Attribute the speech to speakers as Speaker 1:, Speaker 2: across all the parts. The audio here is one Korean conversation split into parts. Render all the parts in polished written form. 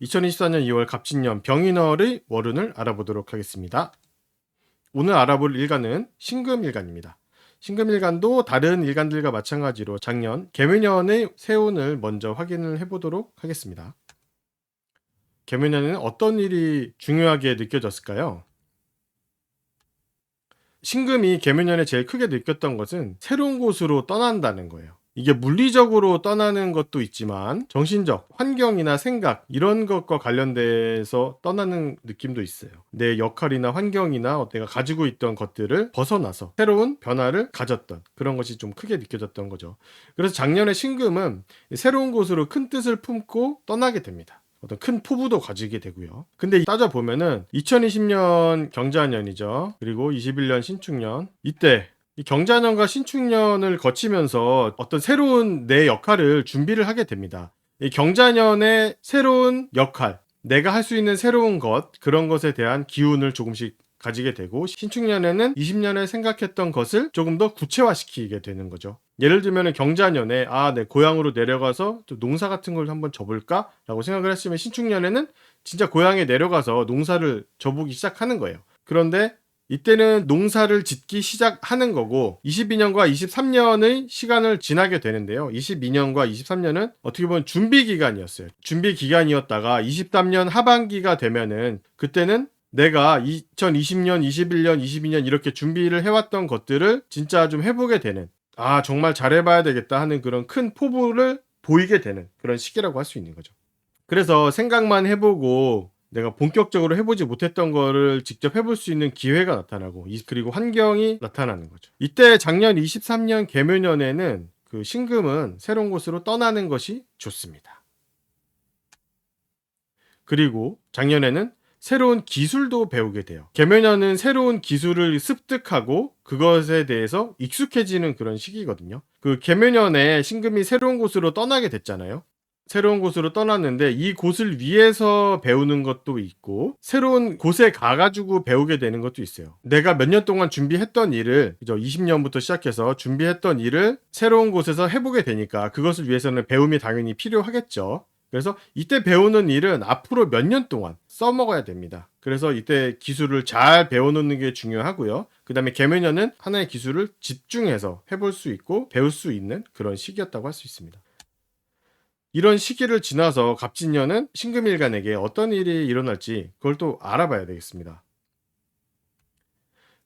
Speaker 1: 2024년 2월 갑진년 병인월의 월운을 알아보도록 하겠습니다. 오늘 알아볼 일간은 신금일간입니다. 신금일간도 다른 일간들과 마찬가지로 작년 개묘년의 세운을 먼저 확인을 해보도록 하겠습니다. 개묘년에는 어떤 일이 중요하게 느껴졌을까요? 신금이 개묘년에 제일 크게 느꼈던 것은 새로운 곳으로 떠난다는 거예요. 이게 물리적으로 떠나는 것도 있지만 정신적, 환경이나 생각 이런 것과 관련돼서 떠나는 느낌도 있어요. 내 역할이나 환경이나 내가 가지고 있던 것들을 벗어나서 새로운 변화를 가졌던 그런 것이 좀 크게 느껴졌던 거죠. 그래서 작년에 신금은 새로운 곳으로 큰 뜻을 품고 떠나게 됩니다. 어떤 큰 포부도 가지게 되고요. 근데 따져보면은 2020년 경자년이죠. 그리고 21년 신축년. 이때 이 경자년과 신축년을 거치면서 어떤 새로운 내 역할을 준비를 하게 됩니다. 이 경자년의 새로운 역할, 내가 할 수 있는 새로운 것, 그런 것에 대한 기운을 조금씩 가지게 되고, 신축년에는 20년에 생각했던 것을 조금 더 구체화시키게 되는 거죠. 예를 들면 경자년에 내 고향으로 내려가서 또 농사 같은 걸 한번 져볼까? 라고 생각을 했으면 신축년에는 진짜 고향에 내려가서 농사를 져보기 시작하는 거예요. 그런데 이때는 농사를 짓기 시작하는 거고 22년과 23년의 시간을 지나게 되는데요. 22년과 23년은 어떻게 보면 준비 기간이었어요. 준비 기간이었다가 23년 하반기가 되면은 그때는 내가 2020년, 21년, 22년 이렇게 준비를 해왔던 것들을 진짜 좀 해보게 되는, 정말 잘해봐야 되겠다 하는 그런 큰 포부를 보이게 되는 그런 시기라고 할 수 있는 거죠. 그래서 생각만 해보고 내가 본격적으로 해보지 못했던 거를 직접 해볼 수 있는 기회가 나타나고, 그리고 환경이 나타나는 거죠. 이때 작년 23년 개묘년에는 그 신금은 새로운 곳으로 떠나는 것이 좋습니다. 그리고 작년에는 새로운 기술도 배우게 돼요. 개묘년은 새로운 기술을 습득하고 그것에 대해서 익숙해지는 그런 시기거든요. 그 개묘년에 신금이 새로운 곳으로 떠나게 됐잖아요. 새로운 곳으로 떠났는데 이 곳을 위해서 배우는 것도 있고 새로운 곳에 가가지고 배우게 되는 것도 있어요. 내가 몇 년 동안 준비했던 일을 20년부터 시작해서 준비했던 일을 새로운 곳에서 해보게 되니까 그것을 위해서는 배움이 당연히 필요하겠죠. 그래서 이때 배우는 일은 앞으로 몇 년 동안 써먹어야 됩니다. 그래서 이때 기술을 잘 배워놓는 게 중요하고요. 그 다음에 개묘년은 하나의 기술을 집중해서 해볼 수 있고 배울 수 있는 그런 시기였다고 할 수 있습니다. 이런 시기를 지나서 갑진년은 신금일간에게 어떤 일이 일어날지 그걸 또 알아봐야 되겠습니다.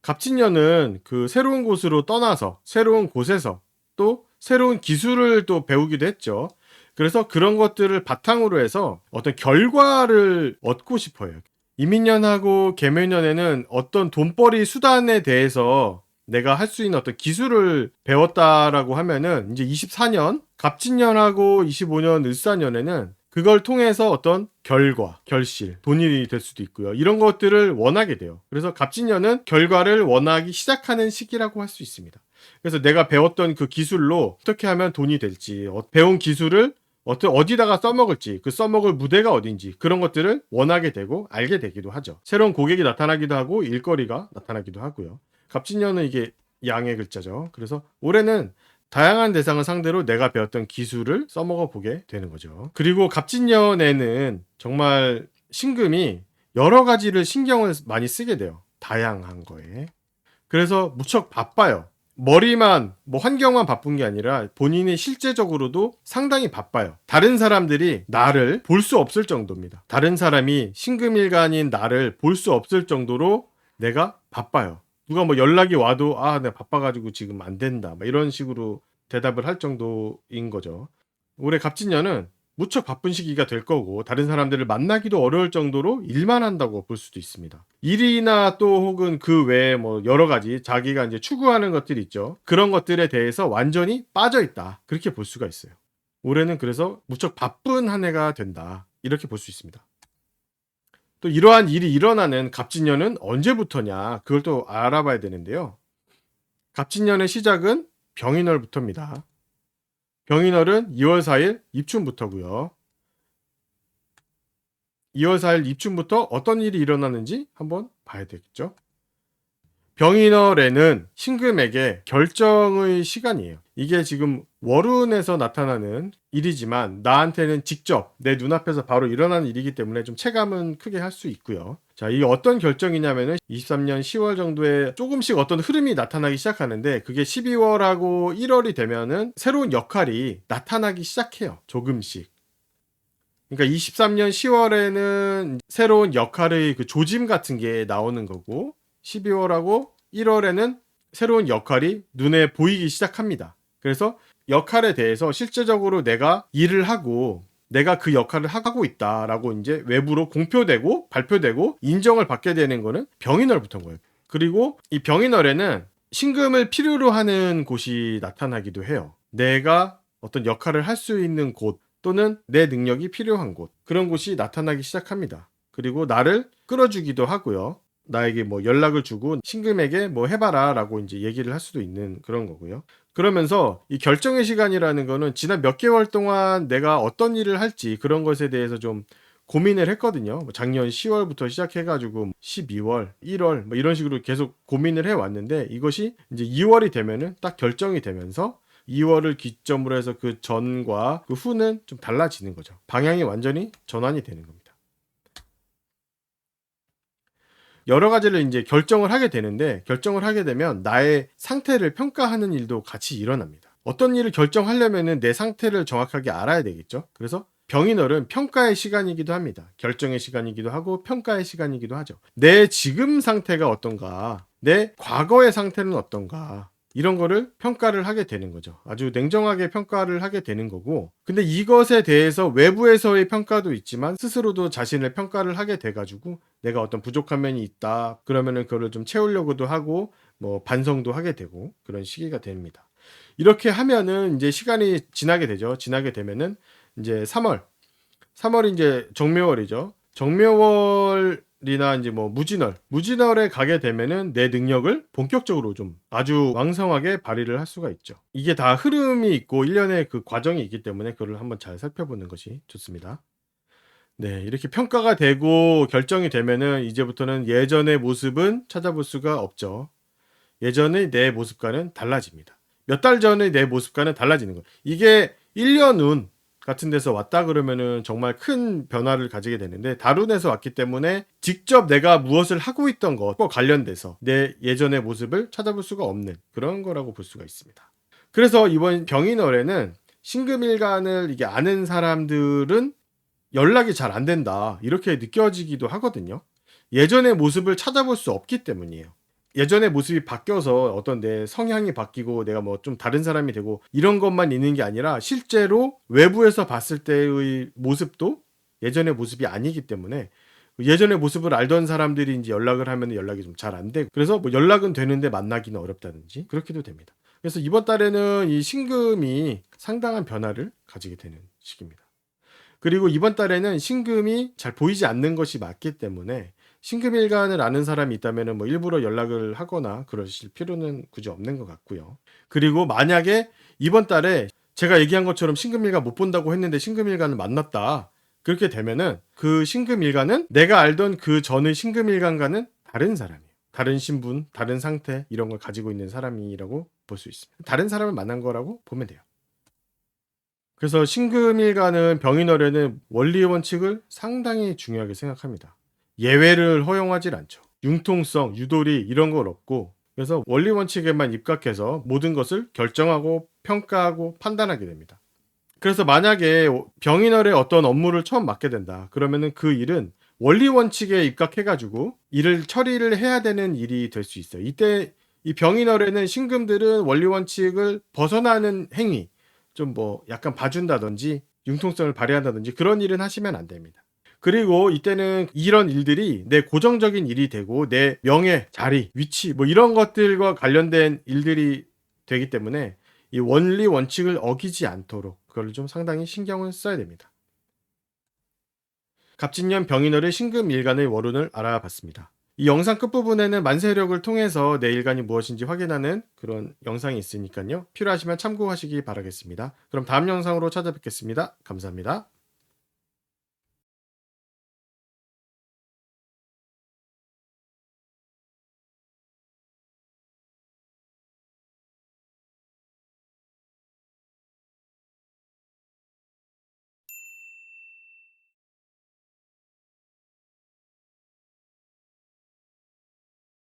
Speaker 1: 갑진년은 그 새로운 곳으로 떠나서 새로운 곳에서 또 새로운 기술을 또 배우기도 했죠. 그래서 그런 것들을 바탕으로 해서 어떤 결과를 얻고 싶어요. 이민년하고 개묘년에는 어떤 돈벌이 수단에 대해서 내가 할 수 있는 어떤 기술을 배웠다라고 하면은 이제 24년 갑진년하고 25년 을사년에는 그걸 통해서 어떤 결과, 결실, 돈이 될 수도 있고요. 이런 것들을 원하게 돼요. 그래서 갑진년은 결과를 원하기 시작하는 시기라고 할 수 있습니다. 그래서 내가 배웠던 그 기술로 어떻게 하면 돈이 될지, 배운 기술을 어디다가 써먹을지, 그 써먹을 무대가 어딘지 그런 것들을 원하게 되고 알게 되기도 하죠. 새로운 고객이 나타나기도 하고 일거리가 나타나기도 하고요. 갑진년은 이게 양의 글자죠. 그래서 올해는 다양한 대상을 상대로 내가 배웠던 기술을 써먹어 보게 되는 거죠. 그리고 갑진년에는 정말 신금이 여러 가지를 신경을 많이 쓰게 돼요. 다양한 거에. 그래서 무척 바빠요. 머리만, 환경만 바쁜 게 아니라 본인이 실제적으로도 상당히 바빠요. 다른 사람들이 나를 볼 수 없을 정도입니다. 다른 사람이 신금일간인 나를 볼 수 없을 정도로 내가 바빠요. 누가 연락이 와도 내가 바빠가지고 지금 안 된다 이런 식으로 대답을 할 정도인 거죠. 올해 갑진년은 무척 바쁜 시기가 될 거고 다른 사람들을 만나기도 어려울 정도로 일만 한다고 볼 수도 있습니다. 일이나 또 혹은 그 외에 여러 가지 자기가 이제 추구하는 것들이 있죠. 그런 것들에 대해서 완전히 빠져 있다. 그렇게 볼 수가 있어요. 올해는 그래서 무척 바쁜 한 해가 된다. 이렇게 볼 수 있습니다. 또 이러한 일이 일어나는 갑진년은 언제부터냐? 그걸 또 알아봐야 되는데요. 갑진년의 시작은 병인월부터입니다. 병인월은 2월 4일 입춘부터고요. 2월 4일 입춘부터 어떤 일이 일어나는지 한번 봐야 되겠죠. 병인월에는 신금에게 결정의 시간이에요. 이게 지금 월운에서 나타나는 일이지만 나한테는 직접 내 눈앞에서 바로 일어나는 일이기 때문에 좀 체감은 크게 할 수 있고요. 자, 이 어떤 결정이냐면은 23년 10월 정도에 조금씩 어떤 흐름이 나타나기 시작하는데 그게 12월하고 1월이 되면은 새로운 역할이 나타나기 시작해요. 조금씩. 그러니까 23년 10월에는 새로운 역할의 그 조짐 같은 게 나오는 거고 12월하고 1월에는 새로운 역할이 눈에 보이기 시작합니다. 그래서 역할에 대해서 실제적으로 내가 일을 하고 내가 그 역할을 하고 있다라고 이제 외부로 공표되고 발표되고 인정을 받게 되는 거는 병인월부터인 거예요. 그리고 이 병인월에는 신금을 필요로 하는 곳이 나타나기도 해요. 내가 어떤 역할을 할 수 있는 곳 또는 내 능력이 필요한 곳, 그런 곳이 나타나기 시작합니다. 그리고 나를 끌어주기도 하고요. 나에게 뭐 연락을 주고 신금에게 뭐 해봐라 라고 이제 얘기를 할 수도 있는 그런 거고요. 그러면서 이 결정의 시간이라는 거는 지난 몇 개월 동안 내가 어떤 일을 할지 그런 것에 대해서 좀 고민을 했거든요. 뭐 작년 10월부터 시작해가지고 12월, 1월 뭐 이런 식으로 계속 고민을 해왔는데 이것이 이제 2월이 되면은 딱 결정이 되면서 2월을 기점으로 해서 그 전과 그 후는 좀 달라지는 거죠. 방향이 완전히 전환이 되는 겁니다. 여러 가지를 이제 결정을 하게 되는데 결정을 하게 되면 나의 상태를 평가하는 일도 같이 일어납니다. 어떤 일을 결정하려면은 내 상태를 정확하게 알아야 되겠죠. 그래서 병인월은 평가의 시간이기도 합니다. 결정의 시간이기도 하고 평가의 시간이기도 하죠. 내 지금 상태가 어떤가, 내 과거의 상태는 어떤가, 이런 거를 평가를 하게 되는 거죠. 아주 냉정하게 평가를 하게 되는 거고, 근데 이것에 대해서 외부에서의 평가도 있지만 스스로도 자신을 평가를 하게 돼가지고 내가 어떤 부족한 면이 있다 그러면은 그거를 좀 채우려고도 하고 뭐 반성도 하게 되고 그런 시기가 됩니다. 이렇게 하면은 이제 시간이 지나게 되죠. 지나게 되면은 이제 3월이 이제 정묘월이죠. 정묘월이나 이제 뭐 무진월에 가게 되면은 내 능력을 본격적으로 좀 아주 왕성하게 발휘를 할 수가 있죠. 이게 다 흐름이 있고 1년의 그 과정이 있기 때문에 그걸 한번 잘 살펴보는 것이 좋습니다. 네, 이렇게 평가가 되고 결정이 되면은 이제부터는 예전의 모습은 찾아볼 수가 없죠. 예전의 내 모습과는 달라집니다. 몇 달 전의 내 모습과는 달라지는 거예요. 이게 1년 운 같은 데서 왔다 그러면은 정말 큰 변화를 가지게 되는데 달운에서 왔기 때문에 직접 내가 무엇을 하고 있던 것과 관련돼서 내 예전의 모습을 찾아볼 수가 없는 그런 거라고 볼 수가 있습니다. 그래서 이번 병인월에는 신금일간을 이게 아는 사람들은 연락이 잘 안 된다 이렇게 느껴지기도 하거든요. 예전의 모습을 찾아볼 수 없기 때문이에요. 예전의 모습이 바뀌어서 어떤 내 성향이 바뀌고 내가 뭐 좀 다른 사람이 되고 이런 것만 있는 게 아니라 실제로 외부에서 봤을 때의 모습도 예전의 모습이 아니기 때문에 예전의 모습을 알던 사람들이 이제 연락을 하면 연락이 좀 잘 안 되고 그래서 뭐 연락은 되는데 만나기는 어렵다든지 그렇게도 됩니다. 그래서 이번 달에는 이 신금이 상당한 변화를 가지게 되는 시기입니다. 그리고 이번 달에는 신금이 잘 보이지 않는 것이 맞기 때문에 신금일간을 아는 사람이 있다면 뭐 일부러 연락을 하거나 그러실 필요는 굳이 없는 것 같고요. 그리고 만약에 이번 달에 제가 얘기한 것처럼 신금일간 못 본다고 했는데 신금일간을 만났다. 그렇게 되면은 그 신금일간은 내가 알던 그 전의 신금일간과는 다른 사람이에요. 다른 신분, 다른 상태 이런 걸 가지고 있는 사람이라고 볼 수 있습니다. 다른 사람을 만난 거라고 보면 돼요. 그래서 신금일간은 병인월에는 원리 원칙을 상당히 중요하게 생각합니다. 예외를 허용하지 않죠. 융통성, 유도리 이런 걸 없고 그래서 원리 원칙에만 입각해서 모든 것을 결정하고 평가하고 판단하게 됩니다. 그래서 만약에 병인월에 어떤 업무를 처음 맡게 된다. 그러면은 그 일은 원리 원칙에 입각해가지고 일을 처리를 해야 되는 일이 될 수 있어요. 이때 이 병인월에는 신금들은 원리 원칙을 벗어나는 행위, 좀 뭐 약간 봐준다든지 융통성을 발휘한다든지 그런 일은 하시면 안 됩니다. 그리고 이때는 이런 일들이 내 고정적인 일이 되고 내 명예, 자리, 위치 뭐 이런 것들과 관련된 일들이 되기 때문에 이 원리 원칙을 어기지 않도록 그걸 좀 상당히 신경을 써야 됩니다. 갑진년 병인월의 신금일간의 월운을 알아봤습니다. 이 영상 끝부분에는 만세력을 통해서 내 일간이 무엇인지 확인하는 그런 영상이 있으니까요. 필요하시면 참고하시기 바라겠습니다. 그럼 다음 영상으로 찾아뵙겠습니다. 감사합니다.